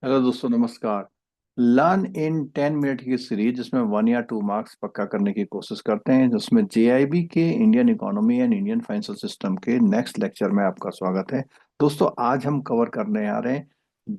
Hello दोस्तों, नमस्कार। Learn in 10 minute की सीरीज जिसमें 1 या 2 मार्क्स पक्का करने की कोशिश करते हैं, जिसमें जेआईबी के Indian economy and Indian financial system के नेक्स्ट लेक्चर में आपका स्वागत है। दोस्तों, आज हम कवर करने आ रहे हैं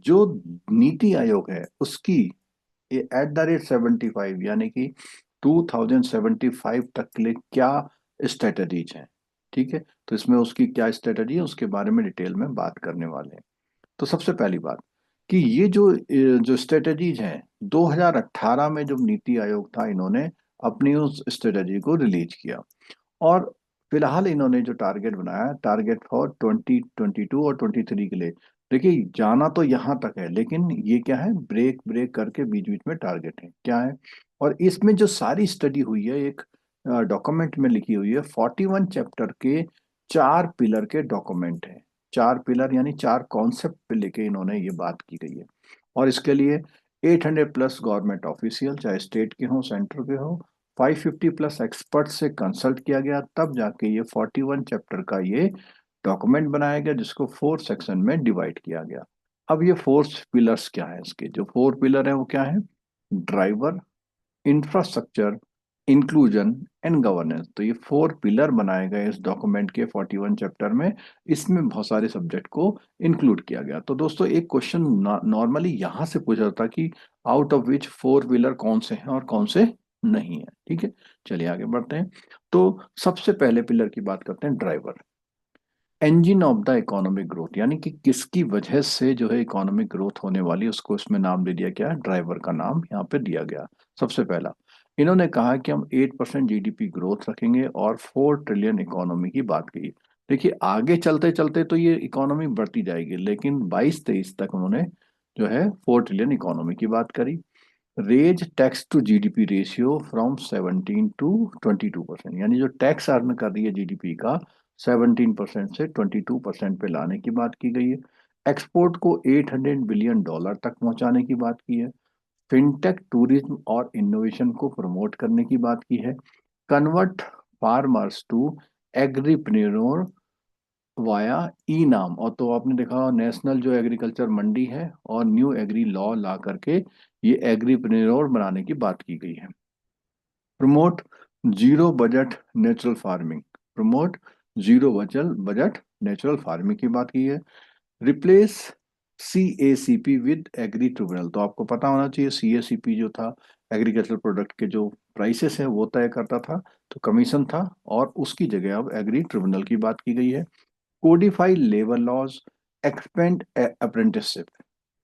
जो नीति आयोग है उसकी ये @75 यानी कि 2075 तक के लिए क्या स्ट्रेटजीज हैं। ठीक है, तो इसमें उसकी क्या स्ट्रेटजी है उसके बारे में डिटेल में बात करने वाले हैं। तो सबसे पहली बात कि ये जो स्ट्रेटजीज हैं, 2018 में जब नीति आयोग था, इन्होंने अपनी उस स्ट्रेटजी को रिलीज किया। और फिलहाल इन्होंने जो टारगेट बनाया, टारगेट फॉर 2022 और 23 के लिए, देखिए जाना तो यहाँ तक है, लेकिन ये क्या है, ब्रेक ब्रेक करके बीच बीच में टारगेट है क्या है। और इसमें जो सारी स्टडी हुई है, एक डॉक्यूमेंट में लिखी हुई है, 41 चैप्टर के 4 पिलर के डॉक्यूमेंट है। 4 पिलर यानी 4 कॉन्सेप्ट पे लेके इन्होंने ये बात की गई है। और इसके लिए 800+ गवर्नमेंट ऑफिशियल, चाहे स्टेट के हों सेंटर के हों, 550+ एक्सपर्ट से कंसल्ट किया गया, तब जाके ये 41 चैप्टर का ये डॉक्यूमेंट बनाया गया, जिसको 4 सेक्शन में डिवाइड किया गया। अब ये 4 पिलर्स क्या है, इसके जो 4 पिलर है वो क्या है? Driver, infrastructure, inclusion and governance. तो ये 4 पिलर बनाए गए इस डॉक्यूमेंट के 41 चैप्टर में। इसमें बहुत सारे सब्जेक्ट को इंक्लूड किया गया। तो दोस्तों, एक क्वेश्चन नॉर्मली यहाँ से पूछा जाता कि आउट ऑफ विच 4 पिलर कौन से हैं और कौन से नहीं है। ठीक है, चलिए आगे बढ़ते हैं। तो सबसे पहले पिलर की बात करते हैं, driver, engine of the economic growth, यानी कि किसकी वजह से जो है इकोनॉमिक ग्रोथ होने वाली है, उसको इसमें नाम दे दिया गया, ड्राइवर का नाम यहाँ पे दिया गया। सबसे पहला इन्होंने कहा कि हम 8% जीडीपी ग्रोथ रखेंगे और 4 ट्रिलियन इकोनॉमी की बात की। देखिए आगे चलते चलते तो ये इकोनॉमी बढ़ती जाएगी, लेकिन 22-23 तक उन्होंने जो है 4 ट्रिलियन इकोनॉमी की बात करी। Raise tax to GDP ratio from 17 to 22%, यानी जो टैक्स अर्न कर रही है जीडीपी का, 17% से 22% पे लाने की बात की गई है। एक्सपोर्ट को $800 बिलियन तक पहुंचाने की बात की है। फिनटेक, टूरिज्म और इनोवेशन को प्रमोट करने की बात की है। कन्वर्ट फार्मर्स टू एग्रीप्रेन्योर वाया ई नाम, और तो आपने देखा नेशनल जो एग्रीकल्चर मंडी है और न्यू एग्री लॉ ला करके ये एग्रीप्रेन्योर बनाने की बात की गई है। Promote zero budget natural farming, promote zero budget budget natural farming की बात की है। Replace CACP with agri tribunal, तो आपको पता होना चाहिए CACP जो था, एग्रीकल्चर प्रोडक्ट के जो प्राइसेस हैं वो तय करता था, तो कमीशन था, और उसकी जगह अब एग्री ट्रिब्यूनल की बात की गई है। Codify labour laws, expand apprenticeship,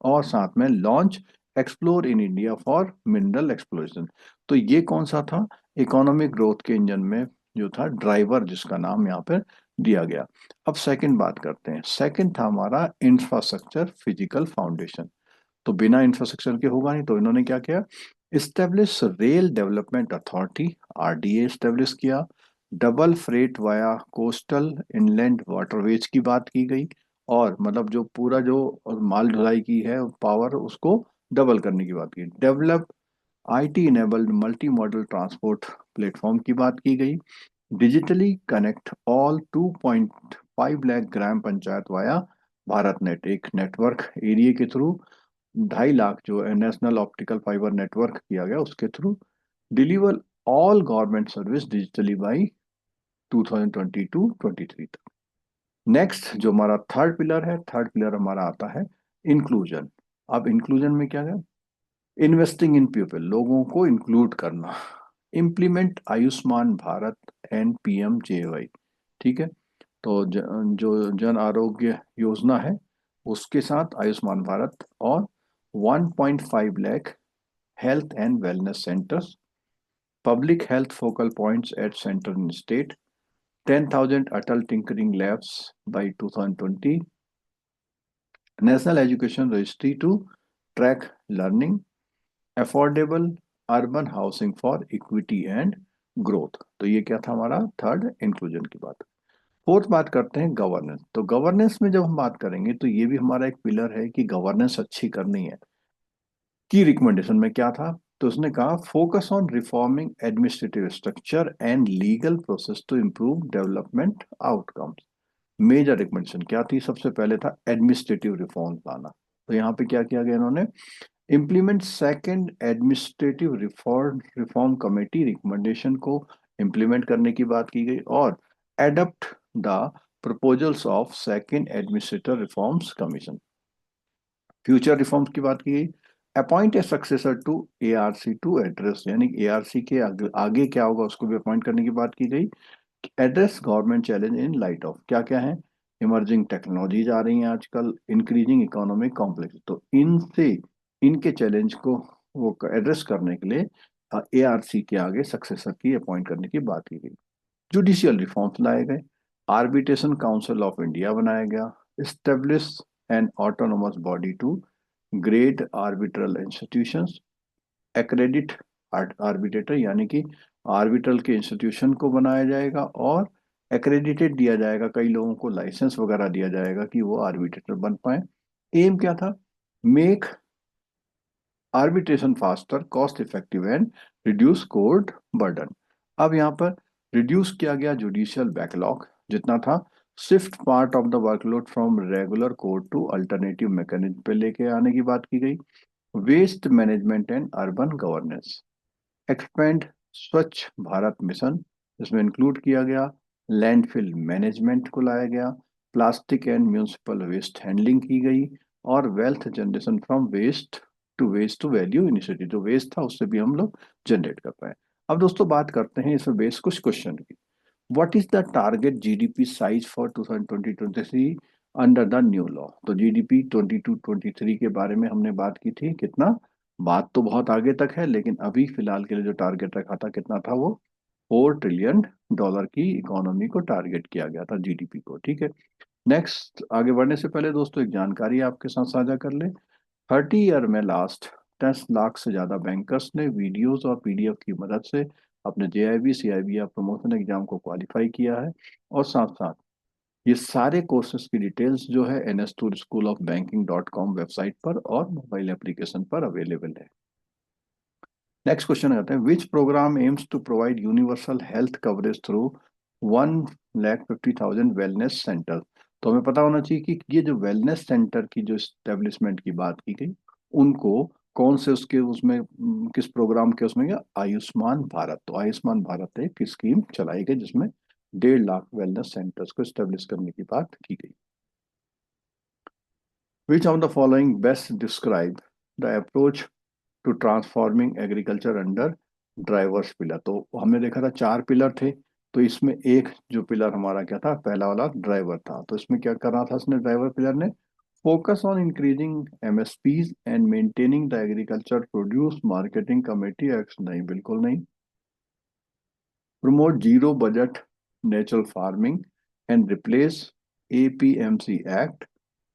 और साथ में launch explore in India for mineral exploration. तो ये कौन सा था? इकोनॉमिक ग्रोथ के इंजन में जो था ड्राइवर, जिसका नाम यहाँ पर दिया गया। अब सेकंड बात करते हैं। सेकंड था हमारा इंफ्रास्ट्रक्चर फिजिकल फाउंडेशन। तो बिना इंफ्रास्ट्रक्चर के होगा नहीं, तो इन्होंने क्या किया? Establish rail development authority, RDA establish किया। Double freight via coastal inland waterways की बात की गई, और मतलब जो पूरा जो माल ढुलाई की है पावर, उसको डबल करने की बात की। Develop IT enabled multi modal transport platform की बात की गई। डिजिटली कनेक्ट ऑल 2.5 लाख ग्राम पंचायत वाया भारत नेट, एक नेटवर्क एरिया के थ्रू 2.5 लाख जो है नेशनल ऑप्टिकल फाइबर नेटवर्क किया गया, उसके through deliver all government service digitally by 2022-23 तक। नेक्स्ट जो हमारा थर्ड पिलर है, थर्ड पिलर हमारा आता है इंक्लूजन। अब इंक्लूजन में क्या है? इन्वेस्टिंग इन पीपल, लोगों को इंक्लूड करना। Implement Ayushman Bharat and PMJY। ठीक है, तो जो जन आरोग्य योजना है उसके साथ आयुष्मान भारत, और 1.5 lakh health and wellness centres, public health focal points at centre in state, 10,000 Atal tinkering labs by 2020, national education registry to track learning, affordable urban housing for equity and growth. तो ये क्या था हमारा थर्ड इंक्लूजन की बात। फोर्थ बात करते हैं गवर्नेंस। तो गवर्नेंस में जब हम बात करेंगे तो ये भी हमारा एक पिलर है कि गवर्नेंस अच्छी करनी है। की रिकमेंडेशन में क्या था? तो उसने कहा focus on reforming administrative structure and legal process to improve development outcomes. Major recommendation क्या थी? सबसे पहले था एडमिनिस्ट्रेटिव रिफॉर्म लाना। तो यहाँ पे क्या किया गया इन्होंने, implement second administrative reform committee recommendation को इम्प्लीमेंट करने की बात की गई, और adapt the proposals of second administrative reforms commission. Future reforms की बात की गई, appoint a successor to ARC to address, यानी एआरसी के आगे क्या होगा उसको भी अपॉइंट करने की बात की गई। Address government challenge in light of, क्या क्या है, इमर्जिंग टेक्नोलॉजीज आ रही हैं आजकल, इंक्रीजिंग इकोनॉमिक कॉम्प्लेक्स, तो इनसे इनके चैलेंज को वो एड्रेस करने के लिए एआरसी के आगे सक्सेसर की अपॉइंट करने की बात की गई। जुडिशियल रिफॉर्म्स लाए गए, आर्बिट्रेशन काउंसिल ऑफ इंडिया बनाया गया, establish an autonomous body to grade arbitral institutions, accredit arbitrator, यानी कि आर्बिट्रल के इंस्टीट्यूशन को बनाया जाएगा, और एक्रेडिटेड दिया जाएगा, कई लोगों को लाइसेंस वगैरह दिया जाएगा कि वो आर्बिट्रेटर बन पाए। एम क्या था, make arbitration faster, cost effective and reduce court burden. अब यहाँ पर रिड्यूस किया गया जुडिशियल बैकलॉग जितना था, shift part of the workload from regular court to alternative mechanism पे लेके आने की बात की गई। Waste management and urban governance, expand Swachh Bharat mission, इसमें इंक्लूड किया गया, लैंडफिल मैनेजमेंट को लाया गया, plastic and municipal waste handling की गई, और wealth generation from waste to value initiative, जो वेस्ट था उससे भी हम लोग जनरेट कर पाए। अब दोस्तों बात करते हैं इसमें बेस कुछ क्वेश्चन की। What is the target GDP size for 2020-23 under the new law? तो जीडीपी 22-23 के बारे में हमने बात की थी, कितना, बात तो बहुत आगे तक है, लेकिन अभी फिलहाल के लिए जो टारगेट रखा था कितना था, वो $4 ट्रिलियन की इकोनॉमी को टारगेट किया गया था, जीडीपी को, ठीक है। नेक्स्ट, आगे बढ़ने से पहले दोस्तों एक जानकारी आपके साथ साझा कर ले। 30 ईयर में लास्ट 10 लाख से ज्यादा बैंकर्स ने वीडियोस और पीडीएफ की मदद से अपने जेआईबी सीआईबी या प्रमोशन एग्जाम को क्वालिफाई किया है, और साथ साथ ये सारे कोर्सेज की डिटेल्स जो है ns2schoolofbanking.com वेबसाइट पर और मोबाइल एप्लीकेशन पर अवेलेबल है। नेक्स्ट क्वेश्चन करते हैं, which programme aims to provide universal health coverage through 1,50,000 wellness centre? तो हमें पता होना चाहिए कि ये जो वेलनेस सेंटर की जो स्टेब्लिशमेंट की बात की गई, उनको कौन से उसके उसमें किस प्रोग्राम के उसमें गया, आयुष्मान भारत। तो आयुष्मान भारत एक स्कीम चलाई गई जिसमें 1.5 लाख वेलनेस सेंटर्स को स्टेब्लिश करने की बात की गई। Which of the following best describe the approach to transforming agriculture under drivers pillar? तो हमने देखा था 4 पिलर थे, तो इसमें एक जो पिलर हमारा क्या था, पहला वाला ड्राइवर था, तो इसमें क्या करना था इसने ड्राइवर पिलर ने, focus on increasing MSPs and maintaining the agriculture produce marketing committee act, नहीं बिल्कुल नहीं। Promote zero budget natural farming and replace APMC act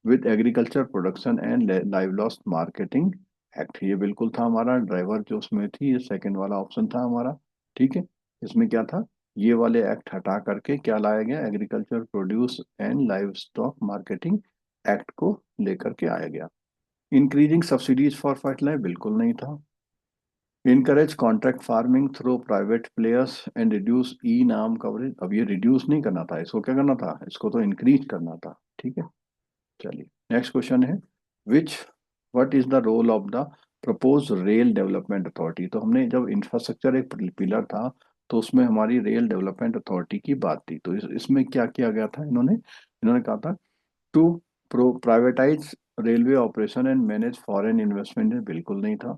with agriculture production and livestock marketing act, ये बिल्कुल था हमारा driver जो उसमें थी, ये सेकंड वाला ऑप्शन था हमारा, ठीक है। इसमें क्या था, ये वाले एक्ट हटा करके क्या लाया गया, agriculture produce and live stock marketing act को लेकर के आया गया। इंक्रीजिंग सब्सिडीज फॉर फर्टिलाइजर, बिल्कुल नहीं था। Encourage contract farming through private players and reduce e NAM coverage, अब ये रिड्यूस नहीं करना था, इसको क्या करना था, इसको तो इंक्रीज करना था, ठीक है। चलिए नेक्स्ट क्वेश्चन है, which what is the role of the propose rail development authority? तो हमने जब इंफ्रास्ट्रक्चर एक पिलर था, तो उसमें हमारी रेल डेवलपमेंट अथॉरिटी की बात थी, तो इसमें क्या किया गया था, इन्होंने इन्होंने कहा था to privatise railway operation and manage foreign investment, बिल्कुल नहीं था।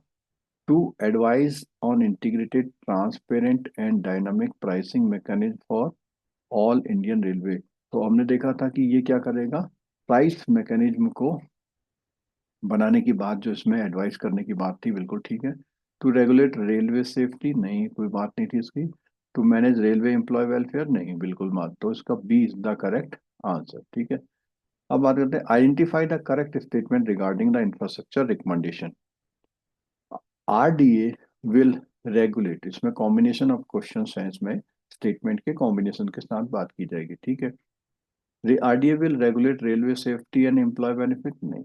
To advise on integrated transparent and dynamic pricing mechanism for all Indian railway, तो हमने देखा था कि ये क्या करेगा, प्राइस मैकेनिज्म को बनाने की बात जो इसमें एडवाइस करने की बात थी, बिल्कुल ठीक है। टू रेगुलेट रेलवे सेफ्टी, नहीं कोई बात नहीं थी इसकी। To manage railway employ welfare, नहीं बिल्कुल बात, तो इसका B is the correct answer, ठीक है। अब बात करते हैं, identify the correct statement regarding the infrastructure recommendation. RDA will regulate, इसमें कॉम्बिनेशन ऑफ क्वेश्चंस हैं, इसमें स्टेटमेंट के कॉम्बिनेशन के साथ बात की जाएगी, ठीक है। RDA will regulate railway safety and employ benefit, नहीं।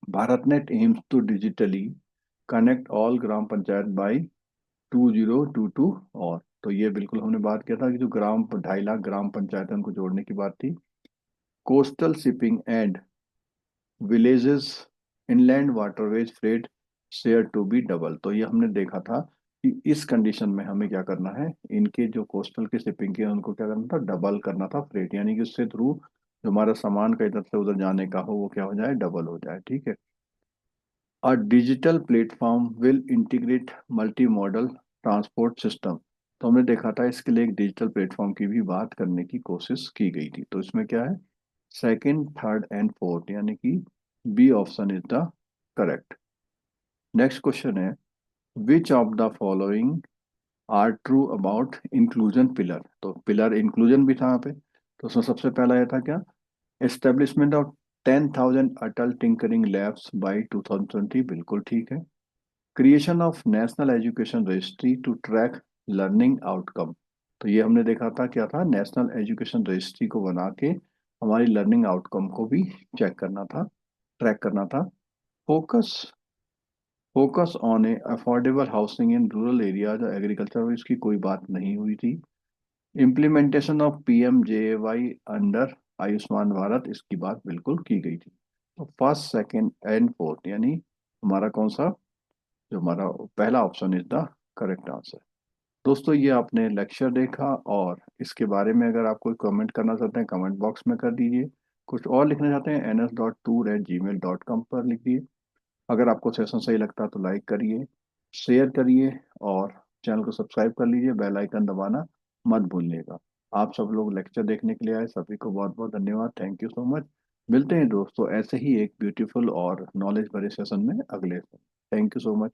Bharat net aims to digitally connect all gram panchayat by 2022, और तो ये बिल्कुल हमने बात किया था कि जो 2.5 लाख ग्राम पंचायत है उनको जोड़ने की बात थी। Coastal shipping and villages inland waterways freight share to be double. तो ये हमने देखा था कि इस कंडीशन में हमें क्या करना है, इनके जो कोस्टल की शिपिंग के उनको क्या करना था, डबल करना था फ्रेट, यानी कि उससे थ्रू जो हमारा सामान का इधर से उधर जाने का हो वो क्या हो जाए, डबल हो जाए। ठीक है। A digital platform will integrate multi modal transport system. तो हमने देखा था इसके लिए एक डिजिटल प्लेटफॉर्म की भी बात करने की कोशिश की गई थी। तो इसमें क्या है, सेकंड, थर्ड एंड फोर्थ, यानी कि B option is the correct. Next question है, which of the following are true about inclusion pillar. तो पिलर इंक्लूजन भी था यहाँ पे। तो उसमें सबसे पहला यह था क्या, establishment of 10,000 Atal tinkering labs by 2020, बिल्कुल ठीक है। Creation of national education registry to track learning outcome. तो ये हमने देखा था क्या था, नेशनल एजुकेशन रजिस्ट्री को बना के हमारी लर्निंग आउटकम को भी चेक करना था, ट्रैक करना था। Focus focus on A affordable housing in rural areas, agriculture, इसकी कोई बात नहीं हुई थी। Implementation of PMJAY under Ayushman Bharat, इसकी बात बिल्कुल की गई थी। तो फर्स्ट, सेकंड एंड फोर्थ, यानी हमारा कौन सा, जो हमारा पहला option is the correct answer. दोस्तों ये आपने लेक्चर देखा, और इसके बारे में अगर आप कोई कमेंट करना चाहते हैं कमेंट बॉक्स में कर dीजिए। कुछ और लिखना चाहते हैं ns.tour@gmail.com पर लिखिए। अगर आपको सेशन सही लगता है तो लाइक करिए, शेयर करिए, और चैनल को सब्सक्राइब कर लीजिए, बेल आइकन दबाना मत भूलिएगा। आप सब लोग लेक्चर देखने के लिए आए, सभी को बहुत बहुत धन्यवाद, थैंक यू सो मच। मिलते हैं दोस्तों ऐसे ही एक ब्यूटीफुल और नॉलेज भरे सेशन में अगले। Thank you so much.